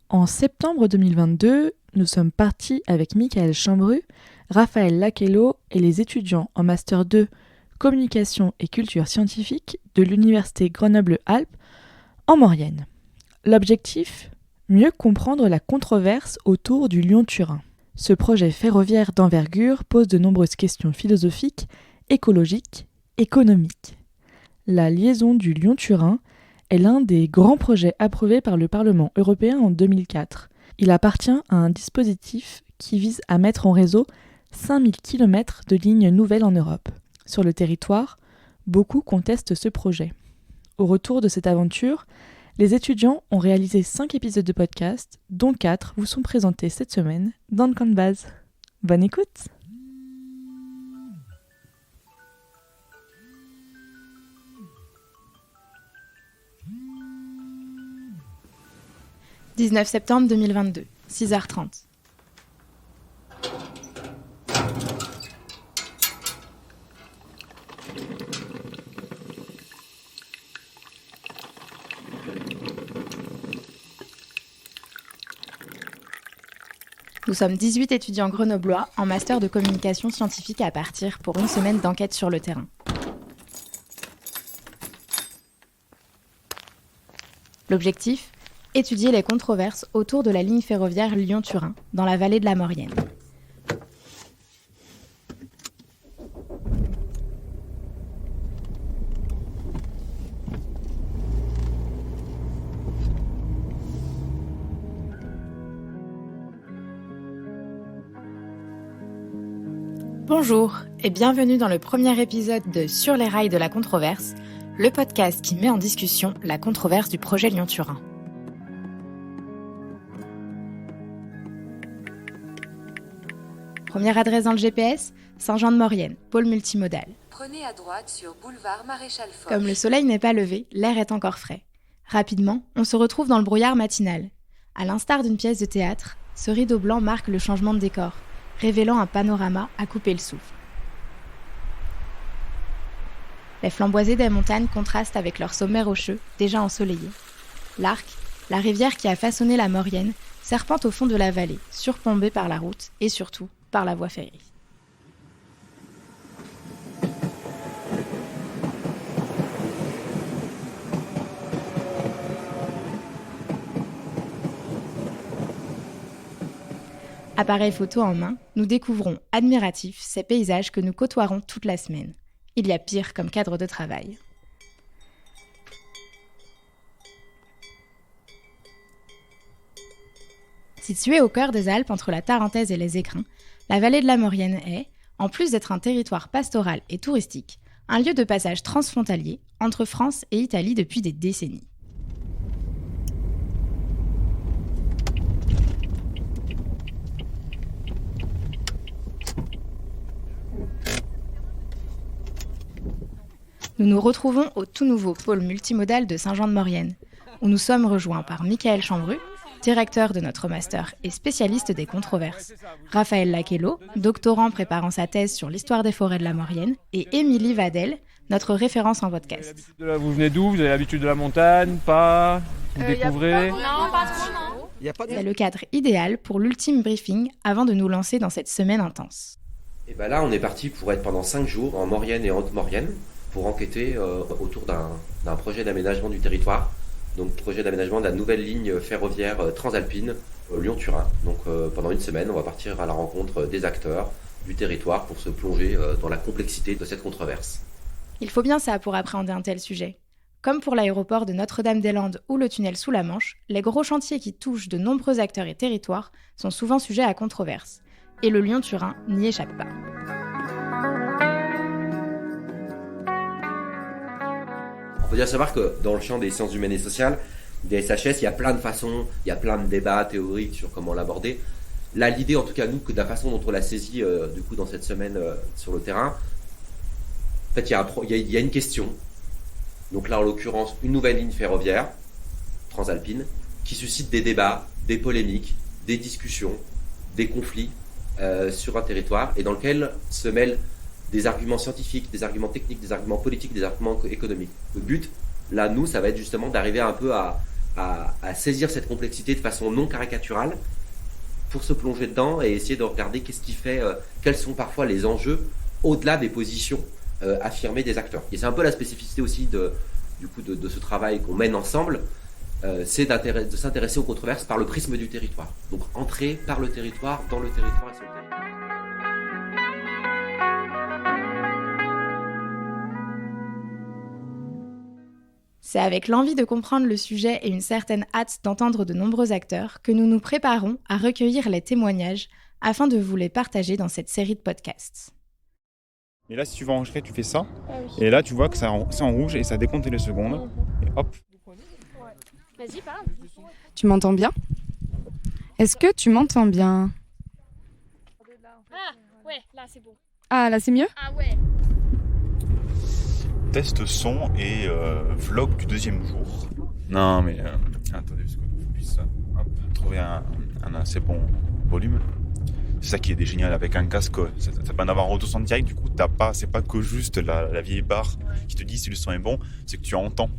En septembre 2022, nous sommes partis avec Michael Chambru, Raphaël Lakello et les étudiants en Master 2 Communication et Culture Scientifique de l'Université Grenoble-Alpes en Maurienne. L'objectif ? Mieux comprendre la controverse autour du Lyon-Turin. Ce projet ferroviaire d'envergure pose de nombreuses questions philosophiques, écologiques, économiques. La liaison du Lyon-Turin est l'un des grands projets approuvés par le Parlement européen en 2004. Il appartient à un dispositif qui vise à mettre en réseau 5000 km de lignes nouvelles en Europe. Sur le territoire, beaucoup contestent ce projet. Au retour de cette aventure, les étudiants ont réalisé 5 épisodes de podcast, dont 4 vous sont présentés cette semaine dans le camp de base. Bonne écoute! « 19 septembre 2022, 6h30. Nous sommes 18 étudiants grenoblois en master de communication scientifique à partir pour une semaine d'enquête sur le terrain. L'objectif ? Étudier les controverses autour de la ligne ferroviaire Lyon-Turin, dans la vallée de la Maurienne. Bonjour et bienvenue dans le premier épisode de Sur les rails de la controverse, le podcast qui met en discussion la controverse du projet Lyon-Turin. Première adresse dans le GPS, Saint-Jean-de-Maurienne, pôle multimodal. Prenez à droite sur boulevard Maréchal Foch. Comme le soleil n'est pas levé, l'air est encore frais. Rapidement, on se retrouve dans le brouillard matinal. À l'instar d'une pièce de théâtre, ce rideau blanc marque le changement de décor, révélant un panorama à couper le souffle. Les flamboisés des montagnes contrastent avec leurs sommets rocheux, déjà ensoleillés. L'Arc, la rivière qui a façonné la Maurienne, serpente au fond de la vallée, surplombée par la route et surtout par la voie ferrée. Appareil photo en main, nous découvrons, admiratifs, ces paysages que nous côtoierons toute la semaine. Il y a pire comme cadre de travail. Située au cœur des Alpes entre la Tarentaise et les Écrins, la vallée de la Maurienne est, en plus d'être un territoire pastoral et touristique, un lieu de passage transfrontalier entre France et Italie depuis des décennies. Nous nous retrouvons au tout nouveau pôle multimodal de Saint-Jean-de-Maurienne, où nous sommes rejoints par Michael Chambru, directeur de notre master et spécialiste des controverses, Raphaël Lakello, doctorant préparant sa thèse sur l'histoire des forêts de la Maurienne, et Émilie Vadel, notre référence en podcast. Vous venez d'où ? Vous avez l'habitude de la montagne ? Pas ? Vous découvrez ? Non, pas trop, non. C'est le cadre idéal pour l'ultime briefing avant de nous lancer dans cette semaine intense. Et ben là, on est parti pour être pendant 5 jours en Maurienne et en Haute-Maurienne pour enquêter autour d'un projet d'aménagement du territoire. Donc projet d'aménagement de la nouvelle ligne ferroviaire transalpine Lyon-Turin. Donc pendant une semaine, on va partir à la rencontre des acteurs du territoire pour se plonger dans la complexité de cette controverse. Il faut bien ça pour appréhender un tel sujet. Comme pour l'aéroport de Notre-Dame-des-Landes ou le tunnel sous la Manche, les gros chantiers qui touchent de nombreux acteurs et territoires sont souvent sujets à controverse. Et le Lyon-Turin n'y échappe pas. Il faut bien savoir que dans le champ des sciences humaines et sociales, des SHS, il y a plein de façons, il y a plein de débats théoriques sur comment l'aborder. Là, l'idée, en tout cas, nous, que de la façon dont on l'a saisi du coup, dans cette semaine sur le terrain, en fait, il y a une question. Donc là, en l'occurrence, une nouvelle ligne ferroviaire transalpine qui suscite des débats, des polémiques, des discussions, des conflits sur un territoire et dans lequel se mêlent des arguments scientifiques, des arguments techniques, des arguments politiques, des arguments économiques. Le but, là, nous, ça va être justement d'arriver un peu à à saisir cette complexité de façon non caricaturale pour se plonger dedans et essayer de regarder qu'est-ce qui fait, quels sont parfois les enjeux au-delà des positions affirmées des acteurs. Et c'est un peu la spécificité aussi de ce travail qu'on mène ensemble, c'est de s'intéresser aux controverses par le prisme du territoire. Donc entrer par le territoire, dans le territoire et sur le territoire. C'est avec l'envie de comprendre le sujet et une certaine hâte d'entendre de nombreux acteurs que nous nous préparons à recueillir les témoignages afin de vous les partager dans cette série de podcasts. Et là, si tu veux enregistrer, tu fais ça. Et là, tu vois que c'est en rouge et ça décompte les secondes. Et hop. Vas-y, parle. Tu m'entends bien ? Est-ce que tu m'entends bien ? Ah, ouais, là c'est bon. Ah, là c'est mieux ? Ah ouais. Test son et vlog du 2e jour. Non, mais attendez, parce qu'on puisse trouver un assez bon volume. C'est ça qui est génial avec un casque. Ça peut en avoir un retour en direct, du coup, c'est pas que juste la vieille barre qui te dit si le son est bon, c'est que tu entends.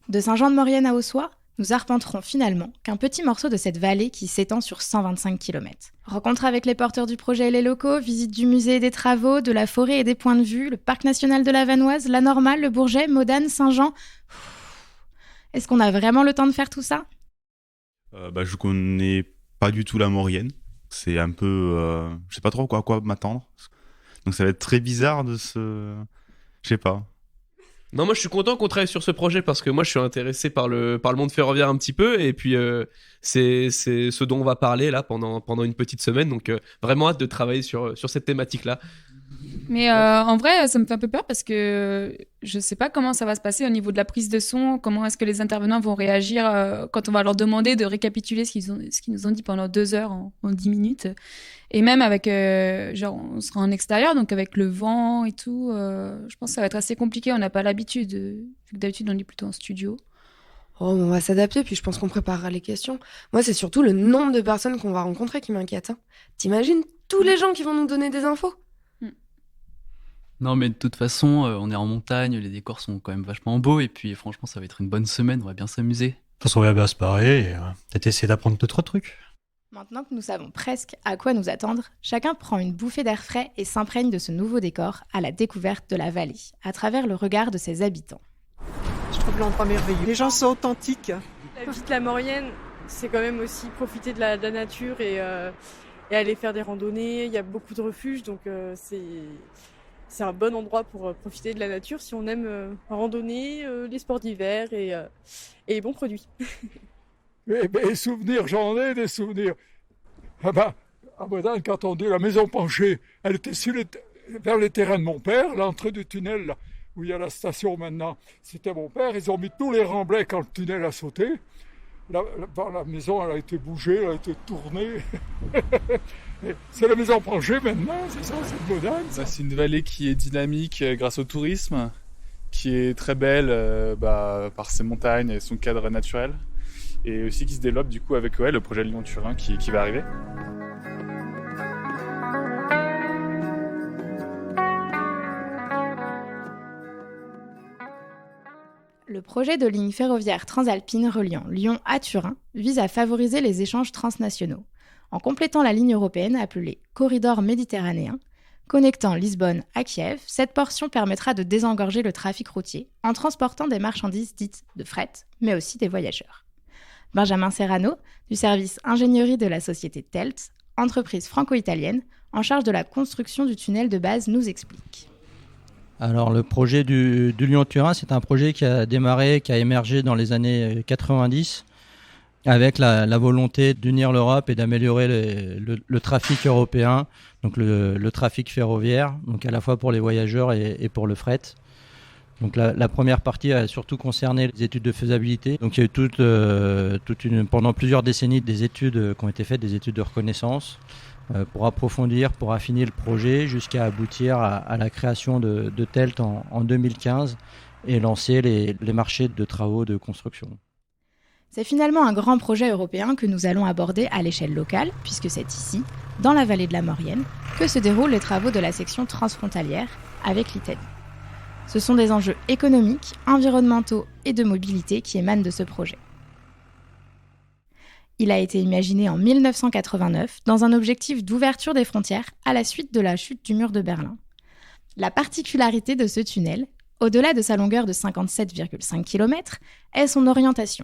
De Saint-Jean-de-Maurienne à Ossois, nous arpenterons finalement qu'un petit morceau de cette vallée qui s'étend sur 125 km. Rencontre avec les porteurs du projet et les locaux, visite du musée et des travaux, de la forêt et des points de vue, le parc national de la Vanoise, la Normale, le Bourget, Modane, Saint-Jean. Est-ce qu'on a vraiment le temps de faire tout ça ? Je connais pas du tout la Maurienne. C'est un peu... je sais pas trop à quoi m'attendre. Donc ça va être très bizarre de se... Je sais pas. Non, moi je suis content qu'on travaille sur ce projet parce que moi je suis intéressé par le monde ferroviaire un petit peu et puis c'est ce dont on va parler là pendant une petite semaine, donc vraiment hâte de travailler sur cette thématique là. Mais en vrai, ça me fait un peu peur parce que je sais pas comment ça va se passer au niveau de la prise de son, comment est-ce que les intervenants vont réagir quand on va leur demander de récapituler ce qu'ils nous ont dit pendant 2 heures en 10 minutes. Et même avec, on sera en extérieur, donc avec le vent et tout, je pense que ça va être assez compliqué, on n'a pas l'habitude, vu que d'habitude on est plutôt en studio. Oh, on va s'adapter, puis je pense qu'on préparera les questions. Moi, c'est surtout le nombre de personnes qu'on va rencontrer qui m'inquiète. T'imagines tous les gens qui vont nous donner des infos ? Non, mais de toute façon, on est en montagne, les décors sont quand même vachement beaux, et puis franchement, ça va être une bonne semaine, on va bien s'amuser. De toute façon, on va bien se parer et peut-être essayer d'apprendre 2-3 trucs. Maintenant que nous savons presque à quoi nous attendre, chacun prend une bouffée d'air frais et s'imprègne de ce nouveau décor à la découverte de la vallée, à travers le regard de ses habitants. Je trouve l'endroit merveilleux. Les gens sont authentiques. La vie de la Maurienne, c'est quand même aussi profiter de la nature et aller faire des randonnées. Il y a beaucoup de refuges, donc c'est un bon endroit pour profiter de la nature si on aime randonner, les sports d'hiver et les bons produits. Et souvenirs, j'en ai des souvenirs. À Modane, quand on dit la maison penchée, elle était vers les terrains de mon père, l'entrée du tunnel, là, où il y a la station maintenant. C'était mon père, ils ont mis tous les remblais quand le tunnel a sauté. La maison, elle a été bougée, elle a été tournée. C'est la maison penchée maintenant, c'est ça, c'est Modane. C'est une vallée qui est dynamique grâce au tourisme, qui est très belle par ses montagnes et son cadre naturel. Et aussi qui se développe du coup avec le projet Lyon-Turin qui va arriver. Le projet de ligne ferroviaire transalpine reliant Lyon à Turin vise à favoriser les échanges transnationaux, en complétant la ligne européenne appelée Corridor méditerranéen. Connectant Lisbonne à Kiev, cette portion permettra de désengorger le trafic routier en transportant des marchandises dites de fret, mais aussi des voyageurs. Benjamin Serrano, du service ingénierie de la société TELT, entreprise franco-italienne, en charge de la construction du tunnel de base, nous explique. Alors le projet du Lyon-Turin, c'est un projet qui a démarré, qui a émergé dans les années 90, avec la volonté d'unir l'Europe et d'améliorer le trafic européen, donc le trafic ferroviaire, donc à la fois pour les voyageurs et pour le fret. Donc la première partie a surtout concerné les études de faisabilité. Donc il y a eu pendant plusieurs décennies des études qui ont été faites, des études de reconnaissance, pour approfondir, pour affiner le projet, jusqu'à aboutir à la création de TELT en 2015 et lancer les marchés de travaux de construction. C'est finalement un grand projet européen que nous allons aborder à l'échelle locale, puisque c'est ici, dans la vallée de la Maurienne, que se déroulent les travaux de la section transfrontalière avec l'Italie. Ce sont des enjeux économiques, environnementaux et de mobilité qui émanent de ce projet. Il a été imaginé en 1989 dans un objectif d'ouverture des frontières à la suite de la chute du mur de Berlin. La particularité de ce tunnel, au-delà de sa longueur de 57,5 km, est son orientation.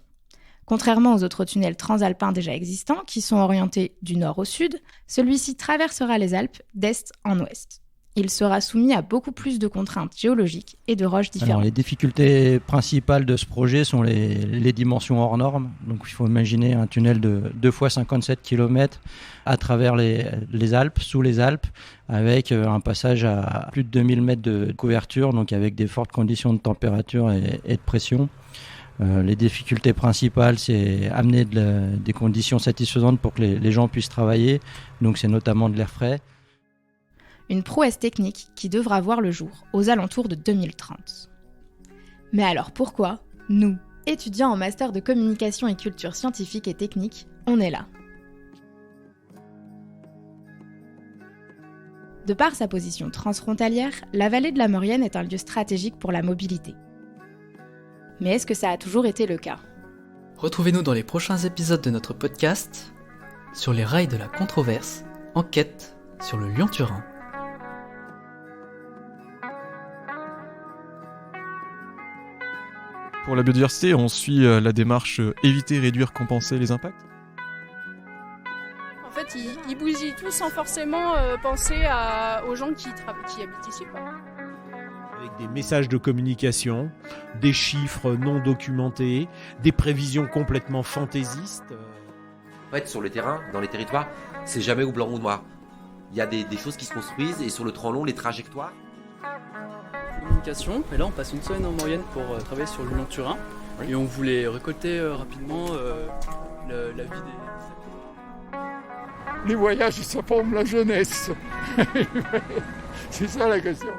Contrairement aux autres tunnels transalpins déjà existants, qui sont orientés du nord au sud, celui-ci traversera les Alpes d'est en ouest. Il sera soumis à beaucoup plus de contraintes géologiques et de roches différentes. Alors, les difficultés principales de ce projet sont les dimensions hors normes. Donc, il faut imaginer un tunnel de 2 fois 57 km à travers les Alpes, sous les Alpes, avec un passage à plus de 2000 mètres de couverture, donc avec des fortes conditions de température et de pression. Les difficultés principales, c'est amener des conditions satisfaisantes pour que les gens puissent travailler. Donc, c'est notamment de l'air frais. Une prouesse technique qui devra voir le jour aux alentours de 2030. Mais alors pourquoi, nous, étudiants en master de communication et culture scientifique et technique, on est là? De par sa position transfrontalière, la vallée de la Maurienne est un lieu stratégique pour la mobilité. Mais est-ce que ça a toujours été le cas? Retrouvez-nous dans les prochains épisodes de notre podcast sur les rails de la controverse, enquête sur le Lyon-Turin. Pour la biodiversité, on suit la démarche éviter, réduire, compenser les impacts. En fait, ils bougent tout sans forcément penser aux gens qui habitent ici, quoi. Avec des messages de communication, des chiffres non documentés, des prévisions complètement fantaisistes. En fait, sur le terrain, dans les territoires, c'est jamais ou blanc ou noir. Il y a des choses qui se construisent et sur le temps long, les trajectoires. Communication, et là on passe une semaine en Maurienne pour travailler sur le Lyon-Turin, et on voulait récolter rapidement la vie des... Les voyages, ça forme la jeunesse. C'est ça la question.